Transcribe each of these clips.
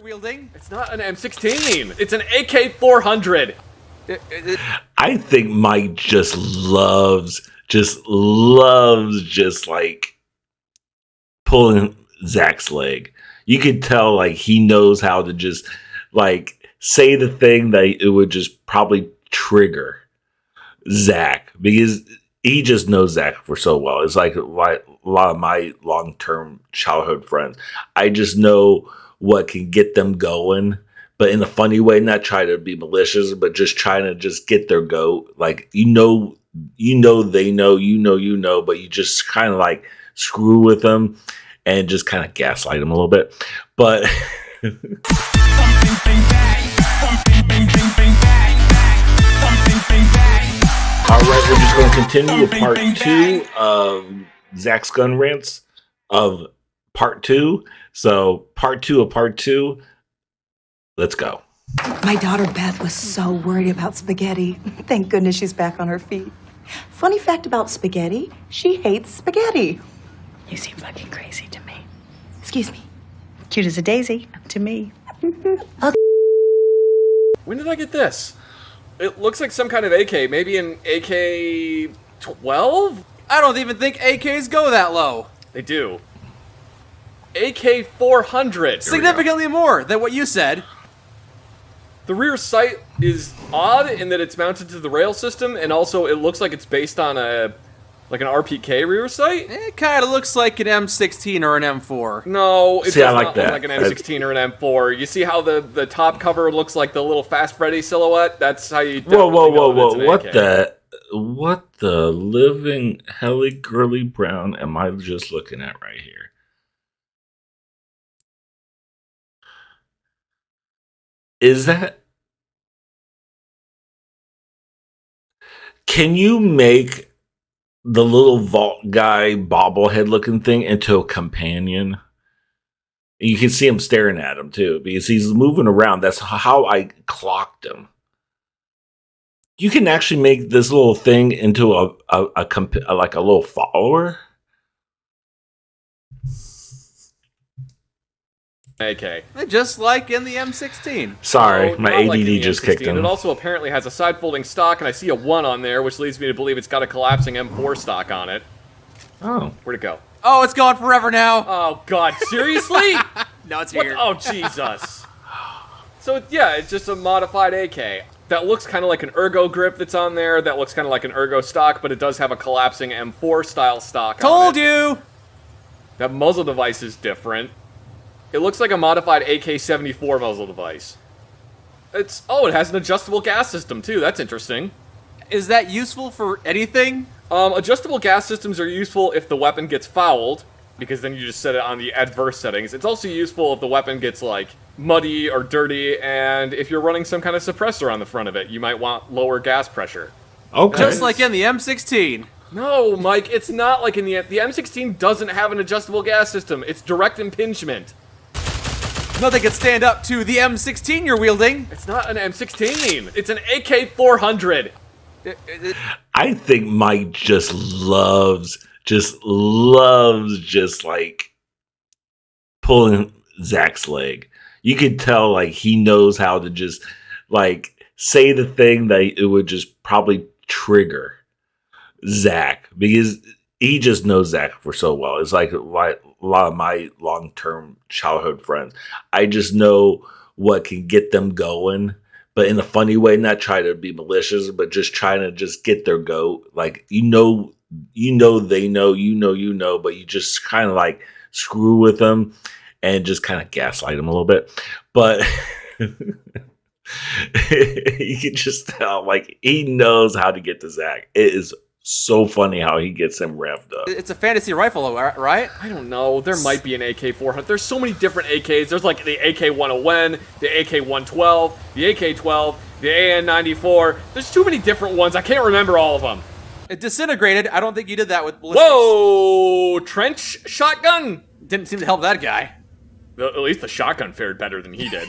wielding. It's not an M16. It's an AK-400. I think Mike just loves like pulling Zach's leg. You could tell like he knows how to just like say the thing that it would just probably trigger Zach, because he just knows Zach for so well. It's like a lot of my long-term childhood friends. I just know what can get them going, but in a funny way, not try to be malicious, but just trying to just get their goat. Like, they know, but you just kind of like screw with them and just kind of gaslight them a little bit. But all right, we're just going to continue with part 2 of Zach's gun rants of part 2. So part 2 of part 2. Let's go. My daughter Beth was so worried about spaghetti. Thank goodness she's back on her feet. Funny fact about spaghetti, she hates spaghetti. You seem fucking crazy to me. Excuse me. Cute as a daisy to me. When did I get this? It looks like some kind of AK. Maybe an AK-12? I don't even think AKs go that low. They do. AK-400. Significantly more than what you said. The rear sight is odd in that it's mounted to the rail system, and also it looks like it's based on an RPK rear sight. It kind of looks like an M16 or an M4. No, it See, does I like not that. look like an M16 or an M4. You see how the top cover looks like the little Fast Freddy silhouette? That's how you whoa. What What the living helly girly brown am I just looking at right here? Is that... Can you make the little vault guy bobblehead looking thing into a companion? You can see him staring at him too, because he's moving around. That's how I clocked him. You can actually make this little thing into a little follower. AK. Just like in the M16. Sorry, No, my not like in ADD the just M16. kicked in. It also apparently has a side-folding stock, and I see a 1 on there, which leads me to believe it's got a collapsing M4 stock on it. Oh. Where'd it go? Oh, it's gone forever now. Oh, God. Seriously? No, it's What? here. Oh, Jesus. So, yeah, it's just a modified AK. That looks kind of like an ergo grip that's on there. That looks kind of like an ergo stock, but it does have a collapsing M4 style stock on it. Told you. That muzzle device is different. It looks like a modified AK-74 muzzle device. It has an adjustable gas system, too. That's interesting. Is that useful for anything? Adjustable gas systems are useful if the weapon gets fouled, because then you just set it on the adverse settings. It's also useful if the weapon gets, like, muddy or dirty, and if you're running some kind of suppressor on the front of it, you might want lower gas pressure. Okay. Just like in the M16. No, Mike, it's not like in the M16 doesn't have an adjustable gas system. It's direct impingement. Nothing can stand up to the M16 you're wielding. It's not an M16. It's an AK-400. I think Mike just loves like pulling Zach's leg. You could tell like he knows how to just like say the thing that it would just probably trigger Zach, because he just knows Zach for so well. It's like a lot of my long-term childhood friends. I just know what can get them going, but in a funny way, not try to be malicious, but just trying to just get their goat. Like, they know, but you just kind of like screw with them and just kind of gaslight them a little bit. But you can just tell, like, he knows how to get to Zach. It is so funny how he gets him revved up. It's a fantasy rifle, right? I don't know. There might be an AK-400. There's so many different AKs. There's like the AK-101, the AK-112, the AK-12, the AN-94. There's too many different ones. I can't remember all of them. It disintegrated. I don't think you did that with ballistics. Whoa! Trench shotgun? Didn't seem to help that guy. At least the shotgun fared better than he did.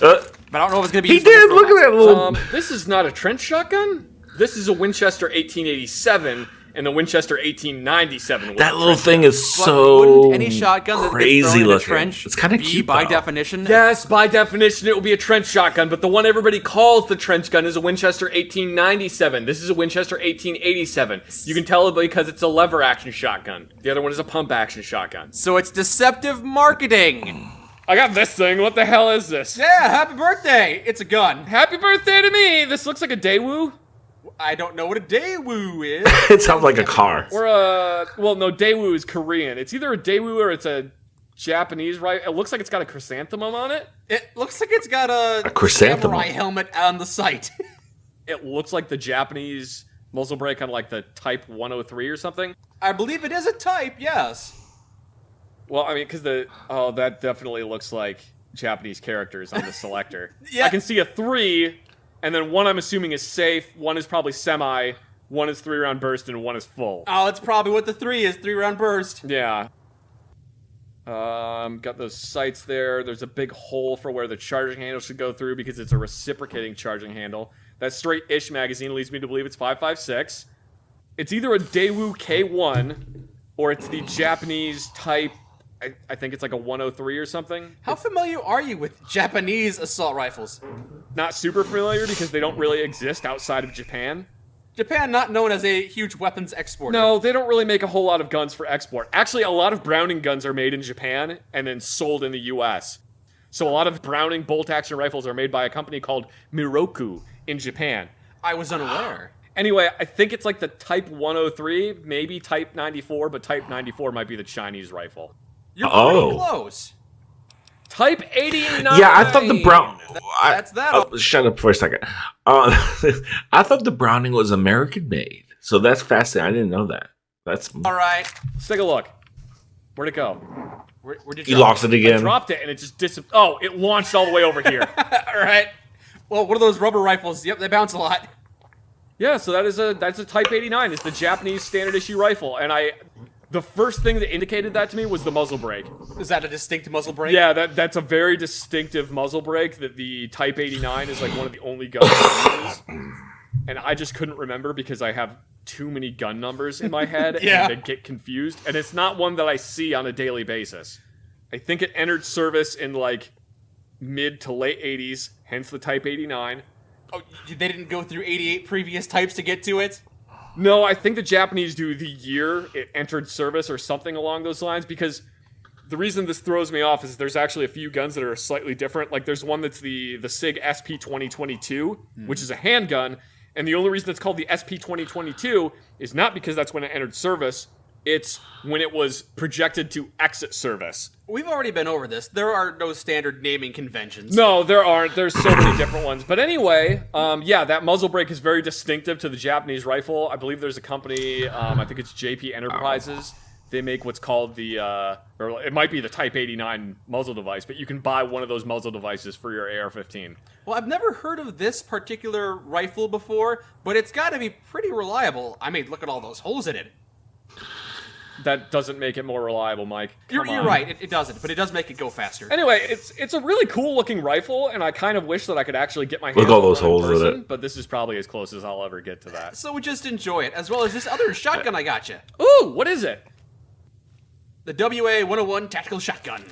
But I don't know if it's going to be... He did! Look at that little... This is not a trench shotgun. This is a Winchester 1887, and the Winchester 1897 was That a little trench thing gun. is But so wouldn't any shotgun that gets crazy thrown in a looking. trench It's kind of be, cute by though. definition? Yes, by definition, it will be a trench shotgun, but the one everybody calls the trench gun is a Winchester 1897. This is a Winchester 1887. You can tell it because it's a lever action shotgun. The other one is a pump action shotgun. So it's deceptive marketing. I got this thing. What the hell is this? Yeah, happy birthday. It's a gun. Happy birthday to me. This looks like a Daewoo. I don't know what a Daewoo is. It sounds like a car. Or well, no, Daewoo is Korean. It's either a Daewoo or it's a Japanese, right? It looks like it's got a chrysanthemum on it. It looks like it's got a chrysanthemum. samurai helmet on the sight. It looks like the Japanese muzzle brake on like the Type 103 or something. I believe it is a type, yes. Well, I mean, because that definitely looks like Japanese characters on the selector. Yeah. I can see a 3, and then one I'm assuming is safe, one is probably semi, one is 3-round burst, and one is full. Oh, it's probably what the 3 is, 3-round burst. Yeah. Got those sights there. There's a big hole for where the charging handle should go through because it's a reciprocating charging handle. That straight-ish magazine leads me to believe it's 5.56. It's either a Daewoo K1 or it's the Japanese type. I think it's like a 103 or something. How familiar are you with Japanese assault rifles? Not super familiar because they don't really exist outside of Japan. Japan not known as a huge weapons exporter. No, they don't really make a whole lot of guns for export. Actually, a lot of Browning guns are made in Japan and then sold in the US. So a lot of Browning bolt-action rifles are made by a company called Miroku in Japan. I was unaware. Anyway, I think it's like the Type 103, maybe Type 94, but Type 94 might be the Chinese rifle. You're pretty Oh. close. Type 89! Yeah, I thought the Brown. That's that. Shut up for a second. I thought the Browning was American made, so that's fascinating. I didn't know that. That's All right. Let's take a look. Where'd it go? Where did you drop lost it I again. dropped it and it just Oh, it launched all the way over here. All right. Well, what are those rubber rifles? Yep, they bounce a lot. Yeah, so that's a Type 89. It's the Japanese standard issue rifle, and the first thing that indicated that to me was the muzzle brake. Is that a distinct muzzle brake? Yeah, that's a very distinctive muzzle brake. That the Type 89 is like one of the only guns that uses. And I just couldn't remember because I have too many gun numbers in my head Yeah. and I get confused. And it's not one that I see on a daily basis. I think it entered service in like mid to late 80s, hence the Type 89. Oh, they didn't go through 88 previous types to get to it? No, I think the Japanese do the year it entered service or something along those lines, because the reason this throws me off is there's actually a few guns that are slightly different. Like there's one that's the SIG SP 2022, which is a handgun, and the only reason it's called the SP 2022 is not because that's when it entered service, it's when it was projected to exit service. We've already been over this. There are no standard naming conventions. No, there aren't. There's so many different ones. But anyway, yeah, that muzzle brake is very distinctive to the Japanese rifle. I believe there's a company, I think it's JP Enterprises. They make what's called the, or it might be the Type 89 muzzle device, but you can buy one of those muzzle devices for your AR-15. Well, I've never heard of this particular rifle before, but it's got to be pretty reliable. I mean, look at all those holes in it. That doesn't make it more reliable, Mike. You're Come on. right, it doesn't, but it does make it go faster. Anyway, it's a really cool looking rifle, and I kind of wish that I could actually get my hands Look at all on those one in holes in person, it. but this is probably as close as I'll ever get to that. So we just enjoy it, as well as this other shotgun I got you. Ooh, what is it? The WA-101 Tactical Shotgun.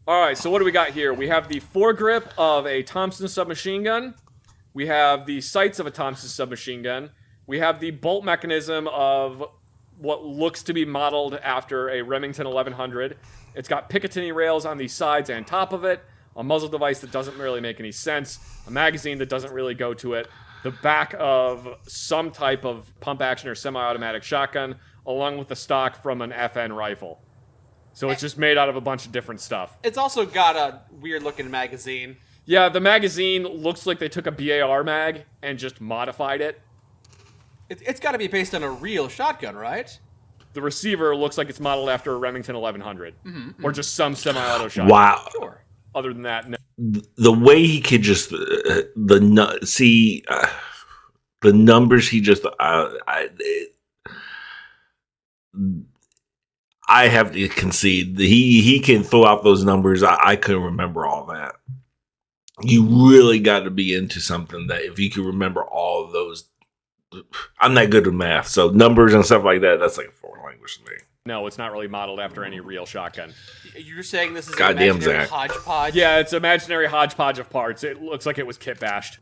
All right, so what do we got here? We have the foregrip of a Thompson submachine gun. We have the sights of a Thompson submachine gun. We have the bolt mechanism of what looks to be modeled after a Remington 1100. It's got Picatinny rails on the sides and top of it, a muzzle device that doesn't really make any sense, a magazine that doesn't really go to it, the back of some type of pump action or semi-automatic shotgun, along with the stock from an FN rifle. So it's just made out of a bunch of different stuff. It's also got a weird-looking magazine. Yeah, the magazine looks like they took a BAR mag and just modified it. It's got to be based on a real shotgun, right? The receiver looks like it's modeled after a Remington 1100. Or just some semi-auto shotgun. Wow. Sure. Other than that, no. The way he could just the numbers he just I have to concede he can throw out those numbers. I couldn't remember all that. You really got to be into something that if you can remember all of those I'm not good with math, so numbers and stuff like that, that's like a foreign language to me. No, it's not really modeled after any real shotgun. You're saying this is an Goddamn, imaginary Zach. hodgepodge? Yeah, it's imaginary hodgepodge of parts. It looks like it was kit bashed.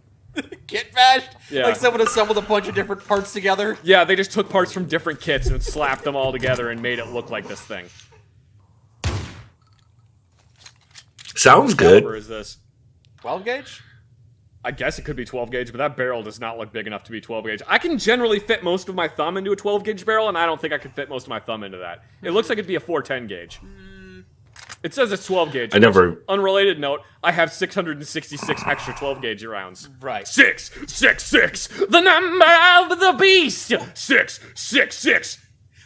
Kit bashed? Yeah. Like someone assembled a bunch of different parts together? Yeah, they just took parts from different kits and slapped them all together and made it look like this thing. Sounds What caliber good. is this? 12 gauge? I guess it could be 12 gauge, but that barrel does not look big enough to be 12 gauge. I can generally fit most of my thumb into a 12 gauge barrel, and I don't think I could fit most of my thumb into that. It looks like it'd be a 410 gauge. It says it's 12 gauge. I never- Unrelated note, I have 666 extra 12 gauge rounds. Right. 666, the number of the beast. 666.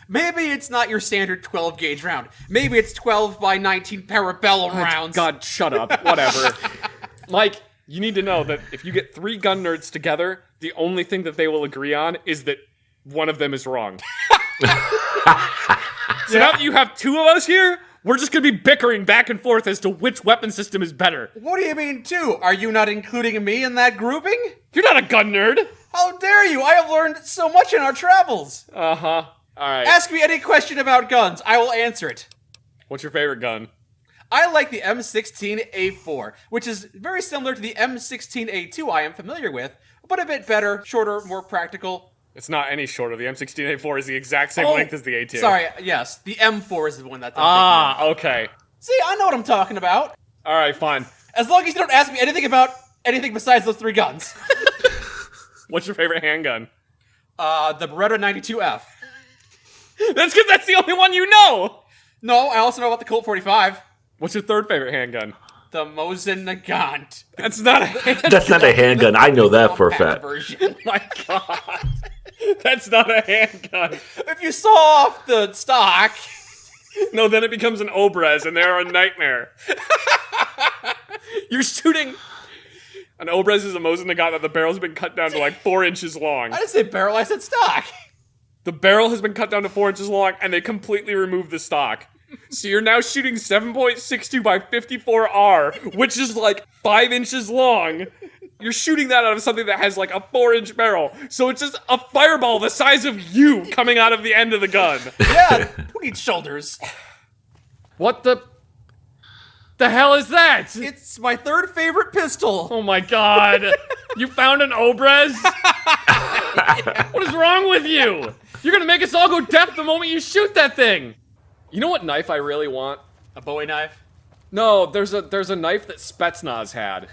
Maybe it's not your standard 12 gauge round. Maybe it's 12 by 19 parabellum rounds. God, shut up. Whatever. Mike, you need to know that if you get 3 gun nerds together, the only thing that they will agree on is that one of them is wrong. So now that you have 2 of us here, we're just going to be bickering back and forth as to which weapon system is better. What do you mean, too? Are you not including me in that grouping? You're not a gun nerd. How dare you? I have learned so much in our travels. Uh-huh. All right. Ask me any question about guns. I will answer it. What's your favorite gun? I like the M16A4, which is very similar to the M16A2 I am familiar with, but a bit better, shorter, more practical. It's not any shorter. The M16A4 is the exact same length as the A2. Sorry, yes. The M4 is the one that I'm thinking of. Okay. See, I know what I'm talking about. All right, fine. As long as you don't ask me anything about anything besides those 3 guns. What's your favorite handgun? The Beretta 92F. That's because that's the only one you know. No, I also know about the Colt 45. What's your third favorite handgun? The Mosin Nagant. That's not a handgun. That's not a handgun. I know that for a fact. Version. My God. That's not a handgun. If you saw off the stock... No, then it becomes an Obrez, and they're a nightmare. You're shooting... An Obrez is a Mosin Nagant that the barrel's been cut down to like 4 inches long. I didn't say barrel, I said stock. The barrel has been cut down to 4 inches long, and they completely removed the stock. So you're now shooting 7.62 by 54R, which is like 5 inches long. You're shooting that out of something that has like a 4-inch barrel. So it's just a fireball the size of you coming out of the end of the gun. Yeah, who needs shoulders? What the hell is that? It's my 3rd favorite pistol. Oh my God. You found an Obrez? What is wrong with you? You're gonna make us all go deaf the moment you shoot that thing. You know what knife I really want? A Bowie knife? No, there's a knife that Spetsnaz had.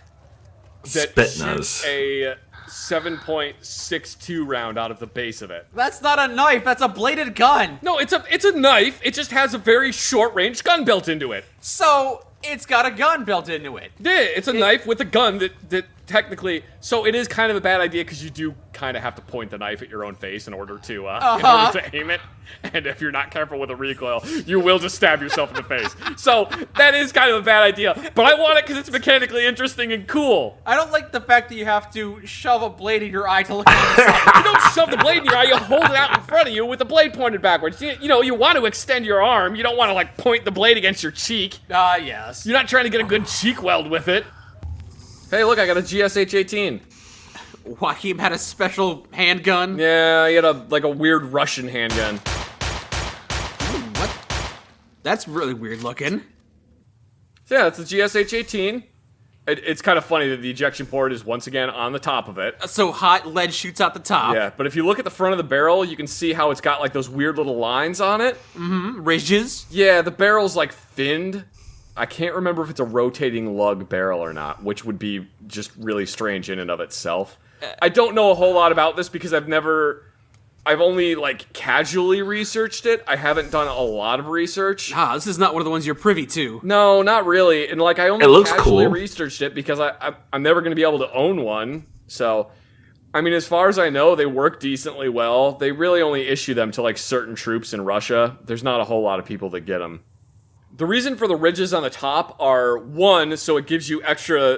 That Spetsnaz. shoots a 7.62 round out of the base of it. That's not a knife, that's a bladed gun. No, it's a knife. It just has a very short range gun built into it. So, it's got a gun built into it. Yeah, it's a knife with a gun that technically. So it is kind of a bad idea because you do kind of have to point the knife at your own face in order to aim it. And if you're not careful with a recoil, you will just stab yourself in the face. So that is kind of a bad idea. But I want it because it's mechanically interesting and cool. I don't like the fact that you have to shove a blade in your eye to look on the side. You don't shove the blade in your eye. You hold it out in front of you with the blade pointed backwards. You know, you want to extend your arm. You don't want to like point the blade against your cheek. Yes. You're not trying to get a good cheek weld with it. Hey, look, I got a GSH-18. Joachim had a special handgun. Yeah, he had a weird Russian handgun. What? That's really weird looking. So yeah, it's a GSH-18. It's kind of funny that the ejection port is once again on the top of it. So hot lead shoots out the top. Yeah, but if you look at the front of the barrel, you can see how it's got like those weird little lines on it. Ridges. Yeah, the barrel's like finned. I can't remember if it's a rotating lug barrel or not, which would be just really strange in and of itself. I don't know a whole lot about this because I've only like casually researched it. I haven't done a lot of research. This is not one of the ones you're privy to. No, not really. And like I only It looks casually cool. researched it because I'm never going to be able to own one. So, I mean, as far as I know, they work decently well. They really only issue them to like certain troops in Russia. There's not a whole lot of people that get them. The reason for the ridges on the top are, one, so it gives you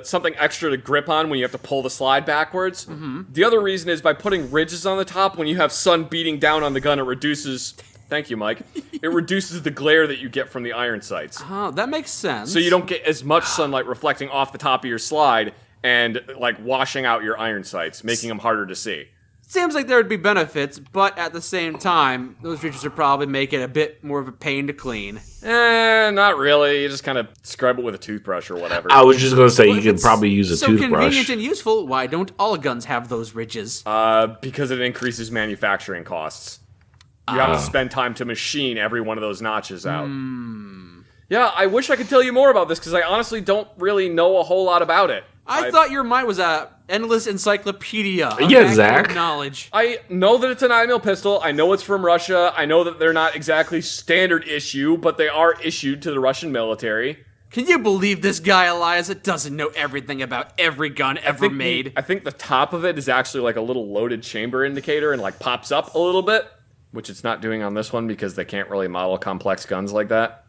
something extra to grip on when you have to pull the slide backwards. The other reason is by putting ridges on the top, when you have sun beating down on the gun, it reduces... Thank you, Mike. It reduces the glare that you get from the iron sights. Oh, that makes sense. So you don't get as much sunlight reflecting off the top of your slide and, like, washing out your iron sights, making them harder to see. Seems like there would be benefits, but at the same time, those ridges would probably make it a bit more of a pain to clean. Not really. You just kind of scrub it with a toothbrush or whatever. I was just going to say Well, you if could it's probably use a so toothbrush. convenient and useful, why don't all guns have those ridges? Because it increases manufacturing costs. You have to spend time to machine every one of those notches out. Yeah, I wish I could tell you more about this, because I honestly don't really know a whole lot about it. I thought your mind was a endless encyclopedia of Yeah, accurate Zach. knowledge. I know that it's a 9mm pistol. I know it's from Russia. I know that they're not exactly standard issue, but they are issued to the Russian military. Can you believe this guy, Elias, doesn't know everything about every gun ever made? I think the top of it is actually like a little loaded chamber indicator and like pops up a little bit, which it's not doing on this one because they can't really model complex guns like that.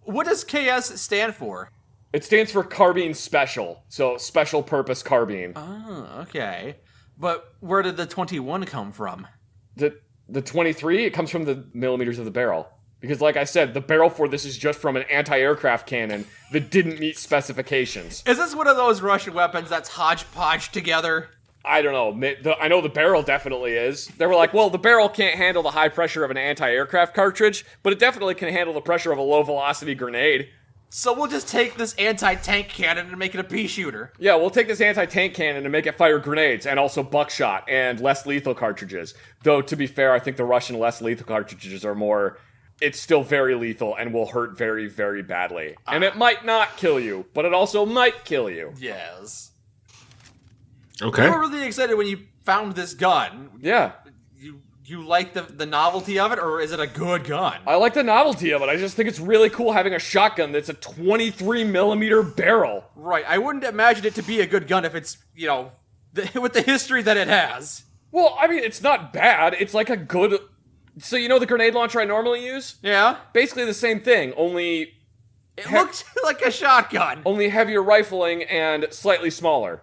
What does KS stand for? It stands for Carbine Special, so Special Purpose Carbine. Oh, okay. But where did the 21 come from? The 23, it comes from the millimeters of the barrel. Because like I said, the barrel for this is just from an anti-aircraft cannon that didn't meet specifications. Is this one of those Russian weapons that's hodgepodge together? I don't know. I know the barrel definitely is. They were like, well, the barrel can't handle the high pressure of an anti-aircraft cartridge, but it definitely can handle the pressure of a low-velocity grenade. So we'll just take this anti-tank cannon and make it a pea shooter. Yeah, we'll take this anti-tank cannon and make it fire grenades, and also buckshot, and less lethal cartridges. Though, to be fair, I think the Russian less lethal cartridges are more... It's still very lethal and will hurt very, very badly. And it might not kill you, but it also might kill you. Yes. Okay. You were really excited when you found this gun. Yeah. You like the novelty of it, or is it a good gun? I like the novelty of it. I just think it's really cool having a shotgun that's a 23mm barrel. Right. I wouldn't imagine it to be a good gun if it's, with the history that it has. Well, I mean, it's not bad. It's like a good... So you know the grenade launcher I normally use? Yeah. Basically the same thing, only... It looks like a shotgun. Only heavier rifling and slightly smaller.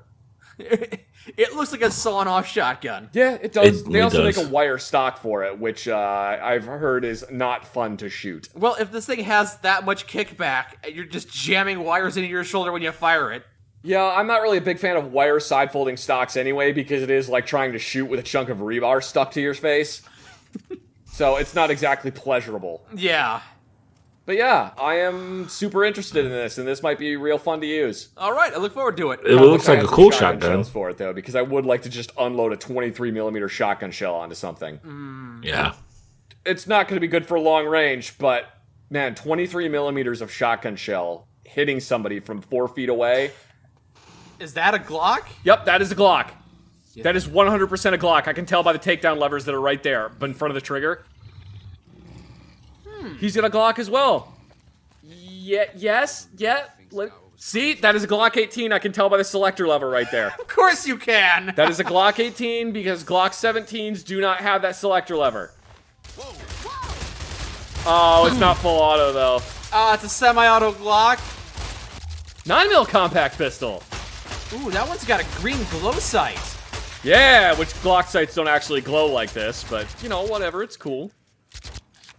It looks like a sawn-off shotgun. Yeah, it does. They It also does. make a wire stock for it, which I've heard is not fun to shoot. Well, if this thing has that much kickback, you're just jamming wires into your shoulder when you fire it. Yeah, I'm not really a big fan of wire side-folding stocks anyway, because it is like trying to shoot with a chunk of rebar stuck to your face. So it's not exactly pleasurable. Yeah. But yeah, I am super interested in this, and this might be real fun to use. All right, I look forward to it. It looks like a cool shotgun. Shells for it though, because I would like to just unload a 23mm shotgun shell onto something. Yeah. It's not going to be good for long range, but man, 23mm of shotgun shell hitting somebody from 4 feet away. Is that a Glock? Yep, that is a Glock. That is 100% a Glock. I can tell by the takedown levers that are right there, but in front of the trigger. He's got a Glock as well. See, that is a Glock 18. I can tell by the selector lever right there. Of course you can. That is a Glock 18 because Glock 17s do not have that selector lever. Oh, it's not full auto though. It's a semi-auto Glock. 9mm compact pistol. Ooh, that one's got a green glow sight. Yeah, which Glock sights don't actually glow like this, but you know, whatever, it's cool.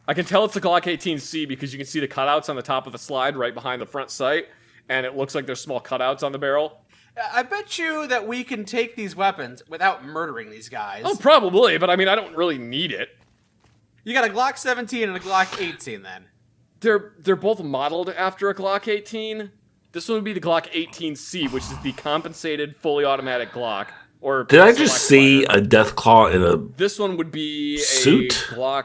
I can tell it's the Glock 18C because you can see the cutouts on the top of the slide right behind the front sight, and it looks like there's small cutouts on the barrel. I bet you that we can take these weapons without murdering these guys. Oh, probably, but I mean, I don't really need it. You got a Glock 17 and a Glock 18 then. They're both modeled after a Glock 18. This one would be the Glock 18C, which is the compensated fully automatic Glock. Or Did I just see a death claw in a... This one would be Suit? a Glock...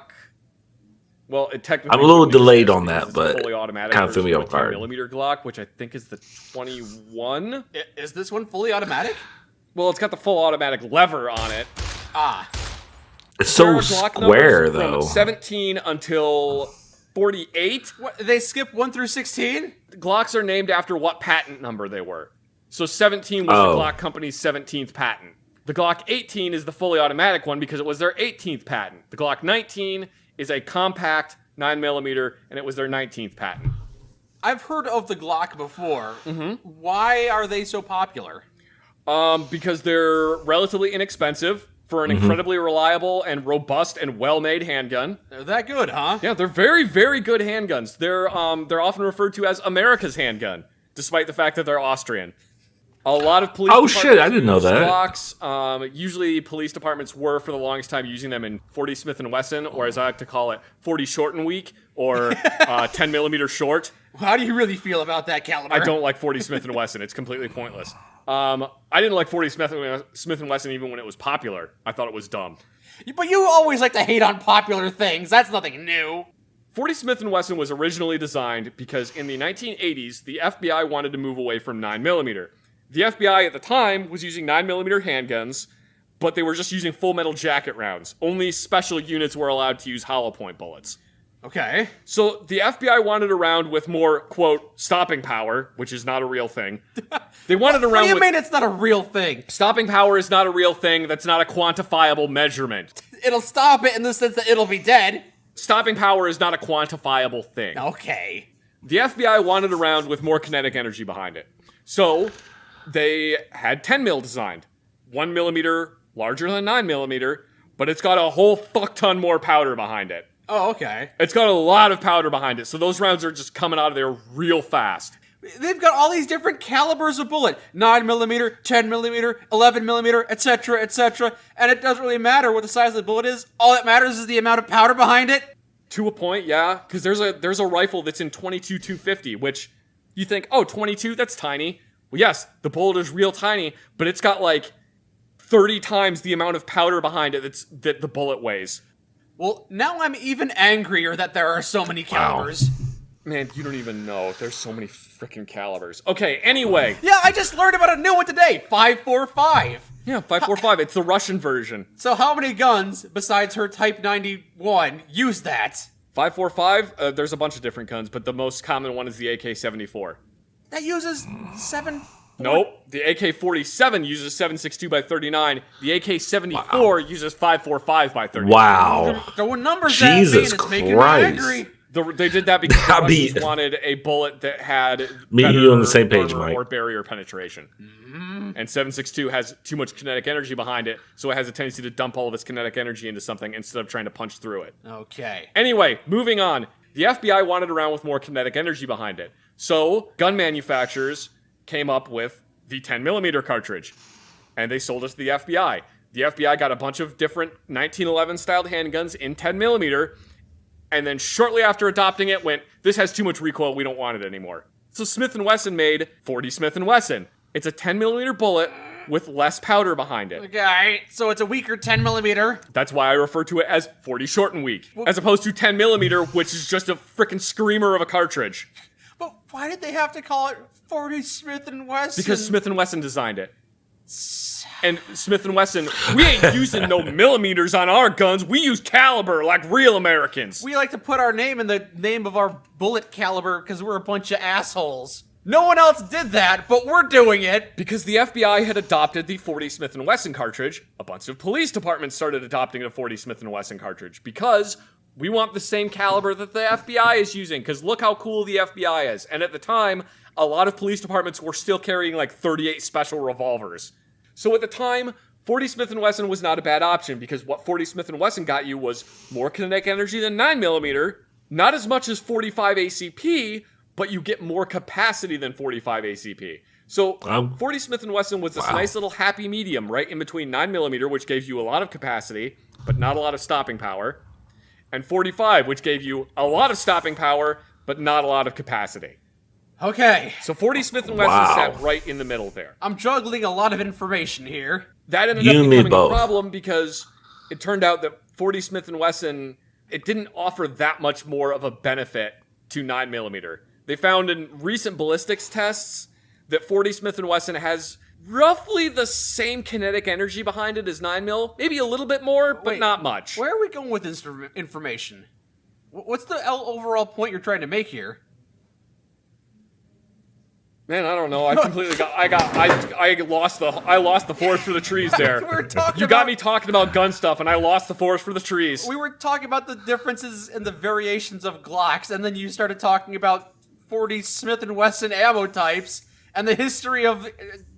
Well, it technically... I'm a little wouldn't be delayed this on because that, it's but fully automatic kind of threw me version off a guard. 10mm Glock, which I think is the 21. Is this one fully automatic? Well, it's got the full automatic lever on it. Ah. It's There so are Glock square, numbers though. From 17 until 48. What, they skip 1 through 16? Glocks are named after what patent number they were. So 17 was Oh. the Glock company's 17th patent. The Glock 18 is the fully automatic one because it was their 18th patent. The Glock 19 is a compact 9mm, and it was their 19th patent. I've heard of the Glock before. Why are they so popular? Because they're relatively inexpensive for an incredibly reliable and robust and well-made handgun. They're that good, huh? Yeah, they're very, very good handguns. They're often referred to as America's handgun, despite the fact that they're Austrian. A lot of police. Oh shit! I didn't know that. Glocks. Usually, police departments were for the longest time using them in 40 Smith and Wesson, or as I like to call it, 40 short and weak, or 10 millimeter short. How do you really feel about that caliber? I don't like 40 Smith and Wesson. It's completely pointless. I didn't like 40 Smith and Wesson even when it was popular. I thought it was dumb. But you always like to hate on popular things. That's nothing new. 40 Smith & Wesson was originally designed because in the 1980s, the FBI wanted to move away from 9mm. The FBI at the time was using 9mm handguns, but they were just using full metal jacket rounds. Only special units were allowed to use hollow point bullets. Okay. So the FBI wanted a round with more, quote, stopping power, which is not a real thing. They wanted a round What do you with... mean it's not a real thing? Stopping power is not a real thing. That's not a quantifiable measurement. It'll stop it in the sense that it'll be dead. Stopping power is not a quantifiable thing. Okay. The FBI wanted a round with more kinetic energy behind it. So they had 10 mil designed. 1mm larger than 9mm, but it's got a whole fuck ton more powder behind it. Oh, okay. It's got a lot of powder behind it, so those rounds are just coming out of there real fast. They've got all these different calibers of bullet. 9mm, 10mm, 11mm, etc., etc. And it doesn't really matter what the size of the bullet is. All that matters is the amount of powder behind it. To a point, yeah. Because there's a rifle that's in 22-250, which you think, oh, 22, that's tiny. Well, yes, the bullet is real tiny, but it's got like 30 times the amount of powder behind it that the bullet weighs. Well, now I'm even angrier that there are so many calibers. Man, you don't even know. There's so many freaking calibers. Okay, anyway. Yeah, I just learned about a new one today. 545. Yeah, 545. It's the Russian version. So how many guns, besides her Type 91, use that? 545, there's a bunch of different guns, but the most common one is the AK-74. That uses 7... Nope. The AK-47 uses 7.62x39. The AK-74 uses 5.45 by 39. Wow. Throwing numbers Jesus at me and it's making me Christ. angry. They did that because the Russians wanted a bullet that had Me and you on the same page, armor Mike. or barrier penetration. Mm-hmm. And 7.62 has too much kinetic energy behind it, so it has a tendency to dump all of its kinetic energy into something instead of trying to punch through it. Okay. Anyway, moving on. The FBI wanted a round with more kinetic energy behind it. So, gun manufacturers came up with the 10mm cartridge, and they sold it to the FBI. The FBI got a bunch of different 1911 styled handguns in 10mm, and then shortly after adopting it went, this has too much recoil, we don't want it anymore. So Smith & Wesson made 40 Smith & Wesson. It's a 10mm bullet with less powder behind it. Okay, so it's a weaker 10mm. That's why I refer to it as 40 short and weak, as opposed to 10mm, which is just a freaking screamer of a cartridge. But why did they have to call it 40 Smith & Wesson? Because Smith & Wesson designed it. And Smith & Wesson, we ain't using no millimeters on our guns. We use caliber like real Americans. We like to put our name in the name of our bullet caliber because we're a bunch of assholes. No one else did that, but we're doing it. Because the FBI had adopted the 40 Smith & Wesson cartridge, a bunch of police departments started adopting the 40 Smith & Wesson cartridge because we want the same caliber that the FBI is using, because look how cool the FBI is. And at the time, a lot of police departments were still carrying like 38 special revolvers. So at the time, 40 Smith & Wesson was not a bad option, because what 40 Smith & Wesson got you was more kinetic energy than 9mm, not as much as 45 ACP, but you get more capacity than 45 ACP. So 40 Smith & Wesson was this nice little happy medium, right in between 9mm, which gave you a lot of capacity, but not a lot of stopping power, and 45, which gave you a lot of stopping power, but not a lot of capacity. Okay. So 40 Smith & Wesson sat right in the middle there. I'm juggling a lot of information here. That ended up becoming a problem because it turned out that 40 Smith & Wesson, it didn't offer that much more of a benefit to 9mm. They found in recent ballistics tests that 40 Smith & Wesson has roughly the same kinetic energy behind it as 9mm. Maybe a little bit more, but not much. Where are we going with this information? What's the overall point you're trying to make here? Man, I don't know. I completely I lost the forest for the trees there. You got me talking about gun stuff, and I lost the forest for the trees. We were talking about the differences and the variations of Glocks, and then you started talking about 40 Smith & Wesson ammo types and the history of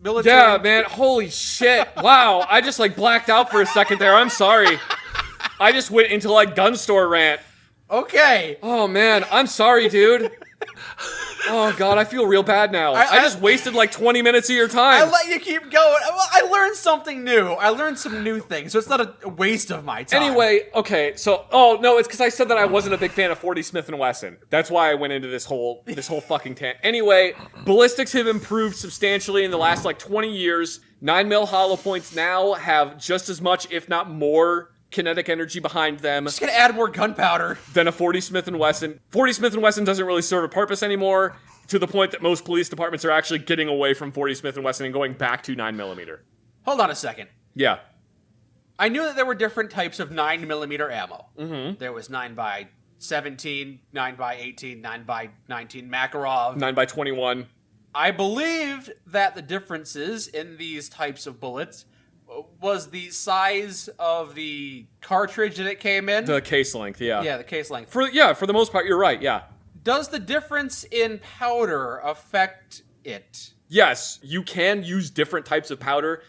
military. Yeah, man. Holy shit. Wow. I just blacked out for a second there. I'm sorry. I just went into gun store rant. Okay. Oh man, I'm sorry, dude. Oh God, I feel real bad now. I just wasted like 20 minutes of your time. I let you keep going. Well, I learned something new. I learned some new things, so it's not a waste of my time. Anyway, okay, so no, it's because I said that I wasn't a big fan of 40 Smith & Wesson. That's why I went into this whole fucking tangent. Anyway, ballistics have improved substantially in the last like 20 years. 9mm hollow points now have just as much, if not more, kinetic energy behind them just gonna add more gunpowder than a 40 Smith & Wesson. 40 Smith & Wesson doesn't really serve a purpose anymore, to the point that most police departments are actually getting away from 40 Smith & Wesson and going back to 9mm. Hold on a second. Yeah. I knew that there were different types of 9mm ammo. Mm-hmm. There was 9x17, 9x18, 9x19 Makarov. 9x21. I believed that the differences in these types of bullets was the size of the cartridge that it came in. The case length, yeah. Yeah, the case length. For the most part, you're right, yeah. Does the difference in powder affect it? Yes, you can use different types of powder.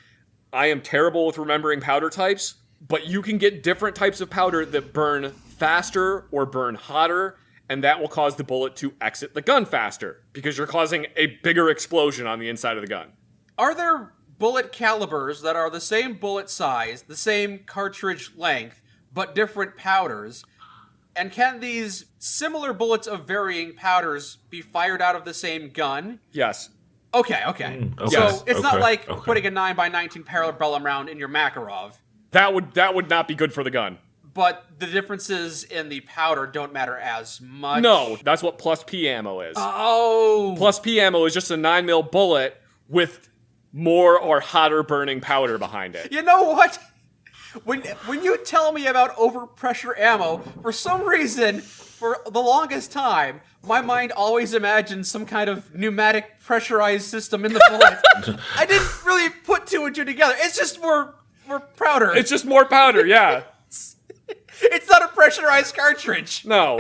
I am terrible with remembering powder types, but you can get different types of powder that burn faster or burn hotter, and that will cause the bullet to exit the gun faster, because you're causing a bigger explosion on the inside of the gun. Are there bullet calibers that are the same bullet size, the same cartridge length, but different powders? And can these similar bullets of varying powders be fired out of the same gun? Yes. Okay. Okay. So it's not Okay. like Okay. putting a 9x19 parabellum round in your Makarov, That would not be good for the gun. but the differences in the powder don't matter as much. No, that's what plus P ammo is. Oh. Plus P ammo is just a 9mm bullet with more or hotter burning powder behind it. You know what? When you tell me about overpressure ammo, for some reason, for the longest time, my mind always imagined some kind of pneumatic pressurized system in the bullet. I didn't really put two and two together. It's just more powder. It's just more powder, yeah. It's not a pressurized cartridge. No.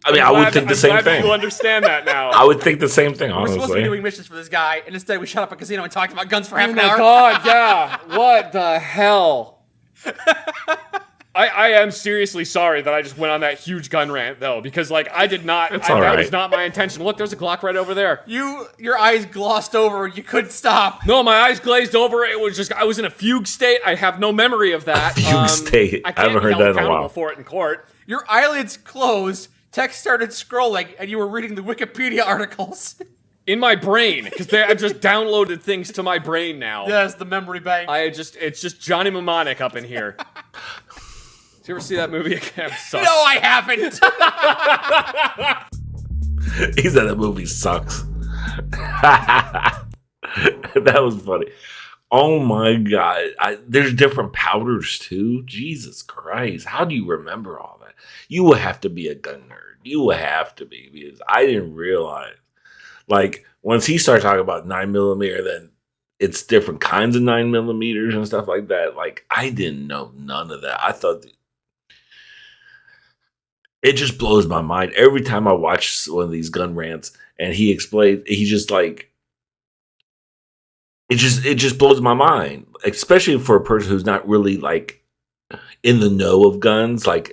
I mean, I would think the I'm same glad that thing. you understand that now. I would think the same thing, We're supposed to be honestly. doing missions for this guy, and instead we shut up a casino and talked about guns for half Oh an my hour. God, yeah. What the hell? I am seriously sorry that I just went on that huge gun rant, though, because, like, I did not. It's all That right. was not my intention. Look, there's a Glock right over there. Your eyes glossed over. You couldn't stop. No, my eyes glazed over. It was just, I was in a fugue state. I have no memory of that. Fugue state. I I can't haven't be heard held that in a accountable while. for it in court. Your eyelids closed. Text started scrolling, and you were reading the Wikipedia articles. In my brain, because I've just downloaded things to my brain now. Yes, the memory bank. It's just Johnny Mnemonic up in here. Did you ever see that movie again? No, I haven't. He said that movie sucks. That was funny. Oh my God. There's different powders too. Jesus Christ. How do you remember all that? You would have to be a gun nerd. You would have to be, because I didn't realize. Like, once he started talking about 9mm, then it's different kinds of 9mm and stuff like that. Like, I didn't know none of that. I thought it just blows my mind every time I watch one of these gun rants and he explains. He just like it just blows my mind, especially for a person who's not really like in the know of guns. Like,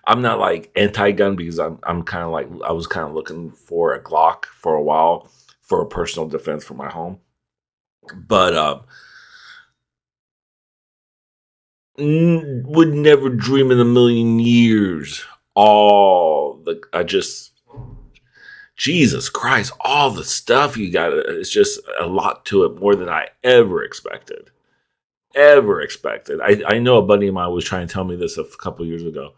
I'm not like anti-gun, because I'm kind of like, I was kind of looking for a Glock for a while for a personal defense for my home, but would never dream in a million years. Jesus Christ, all the stuff you got, it's just a lot to it, more than I ever expected. I know a buddy of mine was trying to tell me this a couple years ago.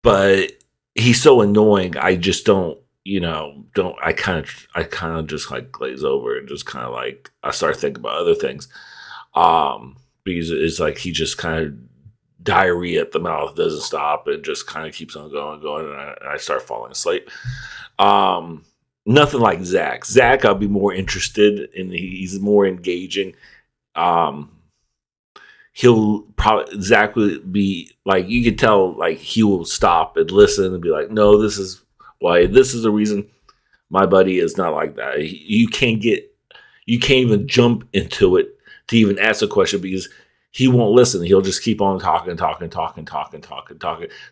But he's so annoying. I just don't I kind of just like glaze over and just kind of like, I start thinking about other things. Because it's like he just kind of diarrhea at the mouth doesn't stop and just kind of keeps on going, and I start falling asleep. Nothing like Zach. Zach, I'll be more interested in. He's more engaging. Zach would be like, you could tell, like, he will stop and listen and be like, no, this is why, this is the reason. My buddy is not like that. You can't even jump into it to even ask a question, because he won't listen. He'll just keep on talking.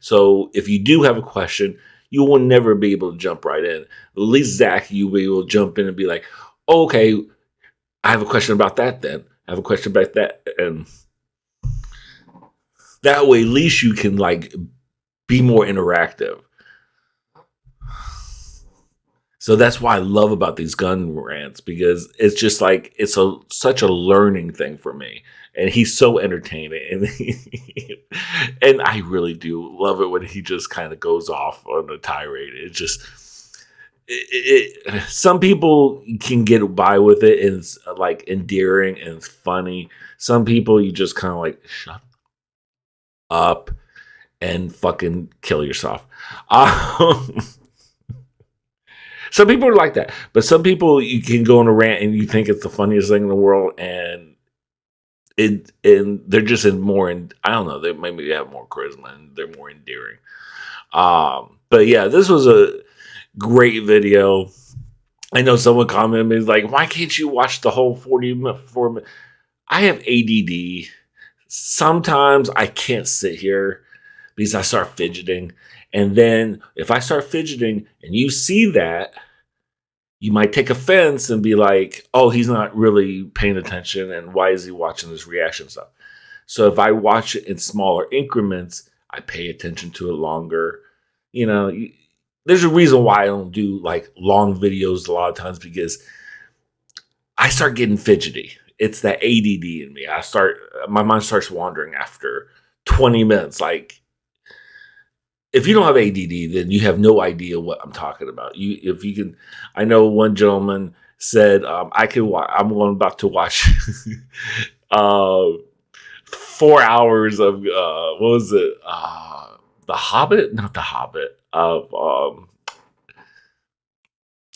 So if you do have a question, you will never be able to jump right in. At least Zach, you'll be able to jump in and be like, oh, okay, I have a question about that then. I have a question about that. And that way, at least you can like be more interactive. So that's why I love about these gun rants, because it's just like, it's such a learning thing for me. And he's so entertaining. And I really do love it when he just kind of goes off on a tirade. It's just, some people can get by with it and it's like endearing and it's funny. Some people you just kind of like, shut up and fucking kill yourself. Some people are like that, but some people you can go on a rant and you think it's the funniest thing in the world, and they're just more in, I don't know, they maybe have more charisma and they're more endearing. But yeah, this was a great video. I know someone commented me like, why can't you watch the whole 44 minutes? I have ADD. Sometimes I can't sit here because I start fidgeting. And then if I start fidgeting and you see that, you might take offense and be like, oh, he's not really paying attention. And why is he watching this reaction stuff? So if I watch it in smaller increments, I pay attention to it longer. You know, there's a reason why I don't do like long videos a lot of times, because I start getting fidgety. It's that ADD in me. My mind starts wandering after 20 minutes. Like, if you don't have ADD, then you have no idea what I'm talking about. If you can, I know one gentleman said, I'm about to watch 4 hours of, what was it? The Hobbit? Not The Hobbit. I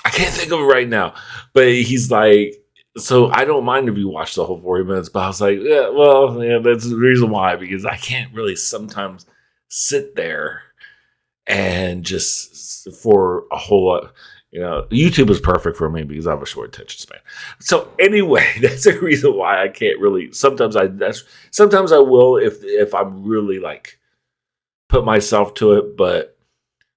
can't think of it right now. But he's like, so I don't mind if you watch the whole 40 minutes. But I was like, yeah, well, yeah, that's the reason why. Because I can't really sometimes sit there and just for a whole lot, you know, YouTube is perfect for me because I have a short attention span. So anyway, that's the reason why I can't really. Sometimes I will if I'm really like put myself to it, but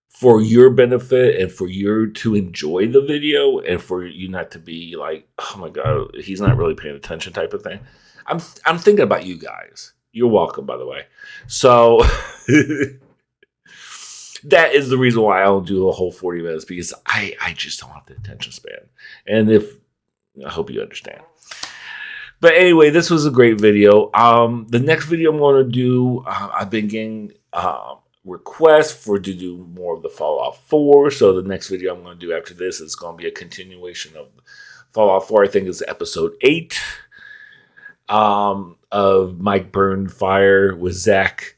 for your benefit and for you to enjoy the video and for you not to be like, oh my god, he's not really paying attention type of thing. I'm thinking about you guys. You're welcome, by the way. So. That is the reason why I don't do a whole 40 minutes, because I just don't have the attention span. And I hope you understand. But anyway, this was a great video. The next video I'm going to do, I've been getting requests to do more of the Fallout 4. So the next video I'm going to do after this is going to be a continuation of Fallout 4. I think it's episode 8 of Mike Burned Fire with Zach.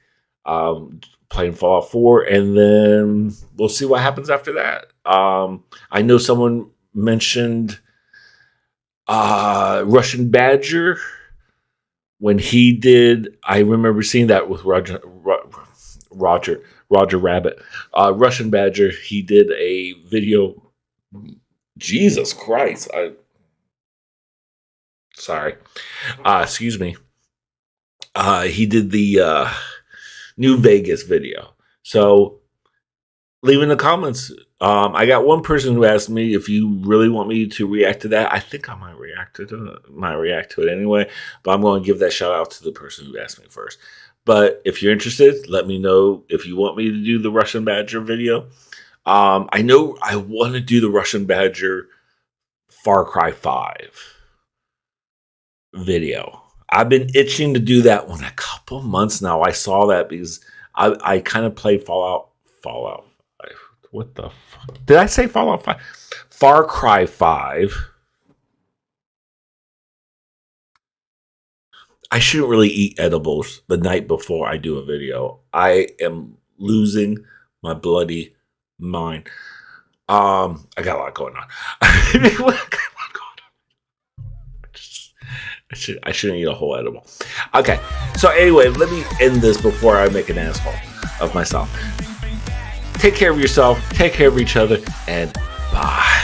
Playing Fallout 4, and then we'll see what happens after that. I know someone mentioned Russian Badger when he did. I remember seeing that with Roger Rabbit. Russian Badger, he did a video. Jesus Christ! Sorry. Excuse me. He did the New Vegas video. So leave in the comments. I got one person who asked me if you really want me to react to that. I think I might react to it anyway, but I'm going to give that shout out to the person who asked me first. But if you're interested, let me know if you want me to do the Russian Badger video. I know I want to do the Russian Badger Far Cry 5 video. I've been itching to do that one a couple months now. I saw that because I kind of played Fallout 5. What the fuck? Did I say Fallout 5? Far Cry 5. I shouldn't really eat edibles the night before I do a video. I am losing my bloody mind. I got a lot going on. I shouldn't eat a whole edible. Okay, so anyway, let me end this before I make an asshole of myself. Take care of yourself, take care of each other, and bye.